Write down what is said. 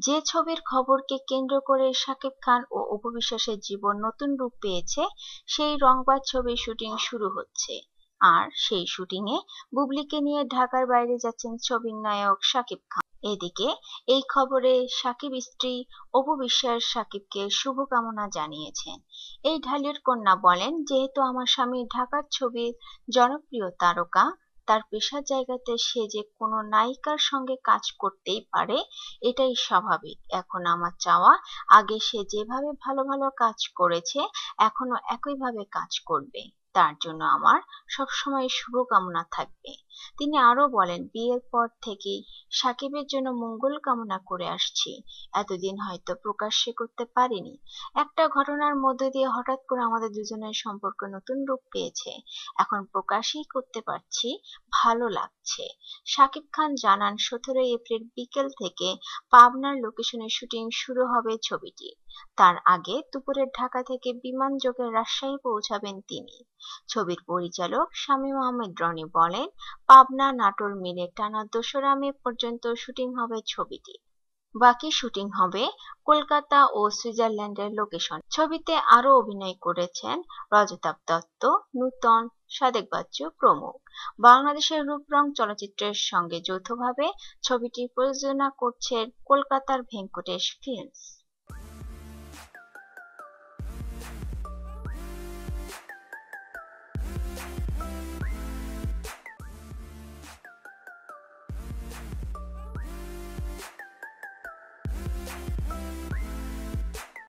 যে ছবির খবরকে কেন্দ্র করে শাকিব খান ও অপু বিশ্বাসের জীবন নতুন রূপ পেয়েছে, সেই রংবাজ ছবির শুটিং শুরু হচ্ছে। আর সেই শুটিং এ বুবলিকে নিয়ে ঢাকার বাইরে যাচ্ছেন ছবির নায়ক শাকিব খান। এদিকে এই খবরে শাকিব স্ত্রী অপু বিশ্বাস শাকিবকে শুভকামনা জানিয়েছেন। এই ঢালির কন্যা বলেন, যেহেতু আমার স্বামী ঢাকার ছবির জনপ্রিয় তারকা, তার পেশার জায়গাতে সে যে কোনো নায়িকার সঙ্গে কাজ করতেই পারে, এটাই স্বাভাবিক। এখন আমার চাওয়া, আগে সে যেভাবে ভালো ভালো কাজ করেছে এখনো একইভাবে কাজ করবে। তার জন্য আমার সবসময় শুভকামনা থাকবে। তিনি আরো বলেন, বিয়ের পর থেকেই সাকিবের জন্য মঙ্গল কামনা করে আসছি। এতদিন হয়তো প্রকাশ্যে করতে পারিনি। একটা ঘটনার মধ্য দিয়ে হঠাৎ করে আমাদের দুজনের সম্পর্ক নতুন রূপ পেয়েছে। এখন প্রকাশই করতে পারছি, ভালো লাগছে। শাকিব খান জানান, 17 এপ্রিল বিকেল থেকে পাবনার লোকেশনে শুটিং শুরু হবে ছবিটির। তার আগে দুপুরে ঢাকা থেকে বিমান যোগে রাজশাহী পৌঁছাবেন তিনি। ছবির পরিচালক শামীম আহমেদ রনি বলেন, পাবনা নাটোর মিলে টানা 2রা মে পর্যন্ত শুটিং হবে ছবিটি। বাকি শুটিং হবে কলকাতা ও সুইজারল্যান্ডের লোকেশন। ছবিতে আরো অভিনয় করেছেন রজতাভ দত্ত, নূতন, সাদেক বাচ্চু প্রমুখ। বাংলাদেশের রূপরং চলচ্চিত্রের সঙ্গে যৌথভাবে ছবিটি প্রযোজনা করছে কলকাতার ভেঙ্কটেশ ফিল্মস।